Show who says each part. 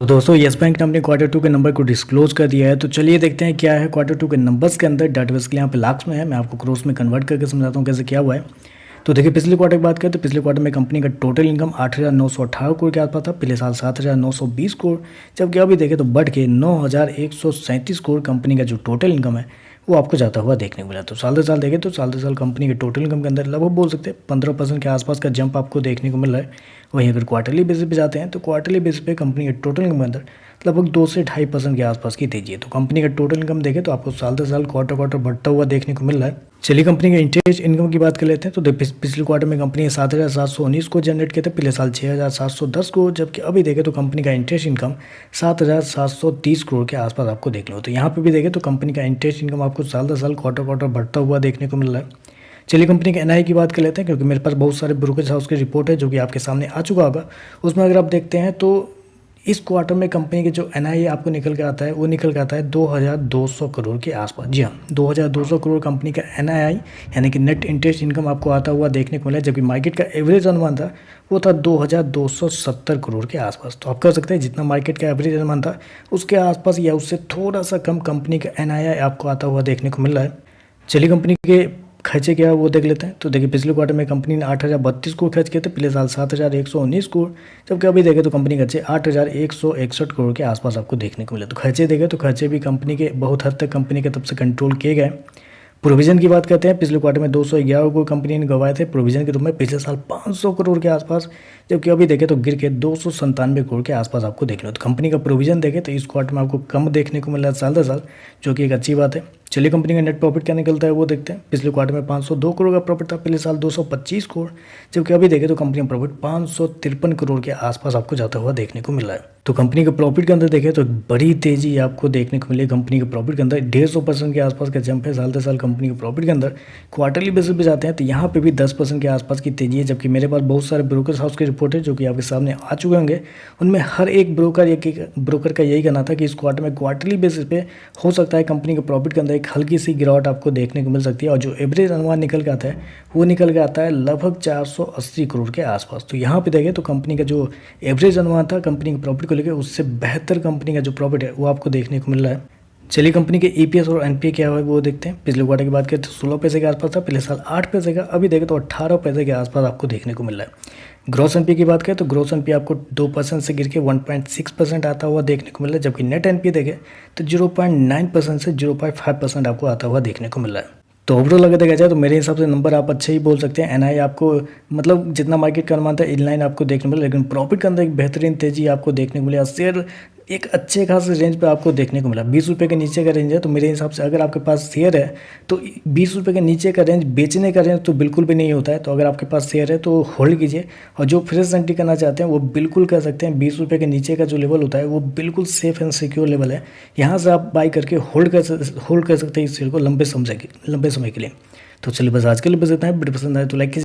Speaker 1: तो दोस्तों yes bank ने अपने Q2 के नंबर को डिस्क्लोज कर दिया है। तो चलिए देखते हैं क्या है Q2 के नंबर्स के अंदर। डाटाबेस के लिए यहाँ पे लाख्स में है, मैं आपको क्रोस में कन्वर्ट करके समझाता हूँ कैसे क्या हुआ है। तो देखिए पिछले क्वार्टर की बात करें तो पिछले क्वार्टर में कंपनी का टोटल इनकम 8,918 करोड़ के आसपास था। पिछले साल 7,920 करोड़, जबकि अभी देखें तो बढ़ के 9,137 करोड़ कंपनी का जो टोटल इनकम है वो आपको जाता हुआ देखने को मिला। तो साल दर साल देखें तो साल दर साल कंपनी के टोटल इनकम के अंदर लगभग बोल सकते हैं 15% के आसपास का जंप आपको देखने को मिल रहा है। वहीं अगर क्वार्टरली बेसिस पे जाते हैं तो क्वार्टरली बेसिस पे कंपनी के टोटल इनकम के अंदर लगभग 2 से 2.5% के आसपास की तेजी है। तो कंपनी का टोटल इनकम देखें तो आपको साल दर साल क्वार्टर क्वार्टर बढ़ता हुआ देखने को मिल रहा है। चलिए कंपनी के इंटरेस्ट इनकम की बात कर लेते हैं। तो पिछले क्वार्टर में कंपनी ने 7,719 को जनरेट किए थे, पिछले साल 6,710 करोड़, जबकि अभी देखें तो कंपनी का इंटरेस्ट इनकम 7,730 करोड़ के आसपास आपको देख लो। तो यहाँ पे भी देखें तो कंपनी का इंटरेस्ट इनकम आपको साल दर साल क्वार्टर क्वार्टर बढ़ता हुआ देखने को मिल रहा है। चलिए कंपनी के एनआई की बात कर लेते हैं, क्योंकि मेरे पास बहुत सारे ब्रोकरेज हाउस की रिपोर्ट है जो कि आपके सामने आ चुका होगा। उसमें अगर आप देखते हैं तो इस क्वार्टर में कंपनी के जो एनआई आपको निकल के आता है वो निकल के आता है 2,200 करोड़ के आसपास। जी हाँ, 2,200 करोड़ कंपनी का एनआई यानी कि नेट इंटरेस्ट इनकम आपको आता हुआ देखने को मिला, जबकि मार्केट का एवरेज अनुमान था वो था 2,270 करोड़ के आसपास। तो आप कह सकते हैं जितना मार्केट का एवरेज अनुमान था उसके आसपास या उससे थोड़ा सा कम कंपनी का एनआई आपको आता हुआ देखने को मिल रहा है। चलिए कंपनी के खर्चे क्या है वो देख लेते हैं। तो देखिए पिछले क्वार्टर में कंपनी ने 8,032 करोड़ खर्च किए थे, पिछले साल 7,119 करोड़, जबकि अभी देखें तो कंपनी खर्चे 8,161 करोड़ के आसपास आपको देखने को मिले। तो खर्चे देखें तो खर्चे भी कंपनी के बहुत हद तक कंपनी की तरफ से कंट्रोल किए गए। प्रोविजन की बात करते हैं, पिछले क्वार्टर में 211 करोड़ कंपनी ने गंवाए थे प्रोविजन के रूप में, पिछले साल 500 करोड़ के आसपास, जबकि अभी देखें तो गिर के 297 करोड़ के आसपास आपको देखने। तो कंपनी का प्रोविजन देखें तो इस क्वार्टर में आपको कम देखने को मिल रहा है साल दर साल, जो कि एक अच्छी बात है। चलिए कंपनी का नेट प्रॉफिट क्या निकलता है वो देखते हैं। पिछले क्वार्टर में 502 करोड़ का प्रॉफिट था, पिछले साल 225 करोड़, जबकि अभी देखें तो कंपनी का प्रॉफिट 553 करोड़ के आसपास आपको जाता हुआ देखने को मिल रहा है। तो कंपनी के प्रॉफिट के अंदर देखें तो एक बड़ी तेजी आपको देखने को मिली। कंपनी के प्रॉफिट के अंदर 150% के आसपास का जंप है साल दर साल कंपनी के प्रॉफिट के अंदर। क्वार्टरली बेसिस पे जाते हैं तो यहाँ पे भी 10% के आसपास की तेजी है, जबकि मेरे पास बहुत सारे ब्रोकर्स हाउस की रिपोर्ट है जो कि आपके सामने आ चुके होंगे। उनमें हर एक ब्रोकर का यही कहना था कि इस क्वार्टर में क्वार्टरली बेसिस पे हो सकता है कंपनी के प्रॉफिट के अंदर एक हल्की सी गिरावट आपको देखने को मिल सकती है, और जो एवरेज अनुमान निकल के आता है वो निकल के आता है लगभग 480 करोड़ के आसपास। तो यहाँ पे देखें तो कंपनी का जो एवरेज अनुमान था कंपनी के प्रॉफिट को लेकर, उससे बेहतर कंपनी का जो प्रॉफिट है वो आपको देखने को मिल रहा है। चलिए कंपनी के ईपीएस और एनपीए क्या है वो देखते हैं। पिछले क्वार्टर की बात करें तो 16 पैसे के आसपास था, पिछले साल 8 पैसे का, अभी देखें तो 18 पैसे के आसपास आपको देखने को मिल रहा है। ग्रॉस एनपीए की बात करें तो ग्रॉस एनपीए आपको 2% से गिर के 1.6% आता हुआ देखने को मिल रहा है, जबकि नेट एनपीए देखें तो 0.9% से 0.5% आपको आता हुआ देखने को मिल रहा है। तो ओवरऑल अगर देखा जाए तो मेरे हिसाब से नंबर आप अच्छे ही बोल सकते हैं। एनआई आपको मतलब जितना मार्केट का अनुमान था इनलाइन आपको देखने को मिला, लेकिन प्रॉफिट के अंदर एक बेहतरीन तेजी आपको देखने को मिला। शेयर एक अच्छे खासे रेंज पे आपको देखने को मिला। 20 रुपये के नीचे का रेंज है, तो मेरे हिसाब से अगर आपके पास शेयर है तो 20 रुपये के नीचे का रेंज बेचने का रेंज तो बिल्कुल भी नहीं होता है। तो अगर आपके पास शेयर है तो होल्ड कीजिए, और जो फ्रेश एंट्री करना चाहते हैं वो बिल्कुल कर सकते हैं। 20 रुपये के नीचे का जो लेवल होता है वो बिल्कुल सेफ एंड सिक्योर लेवल है, यहाँ से आप बाई करके होल्ड कर सकते हैं इस शेयर को लंबे समय के लिए। तो चलिए बस आज के लिए बस इतना है। वीडियो पसंद आए तो लाइक कीजिए।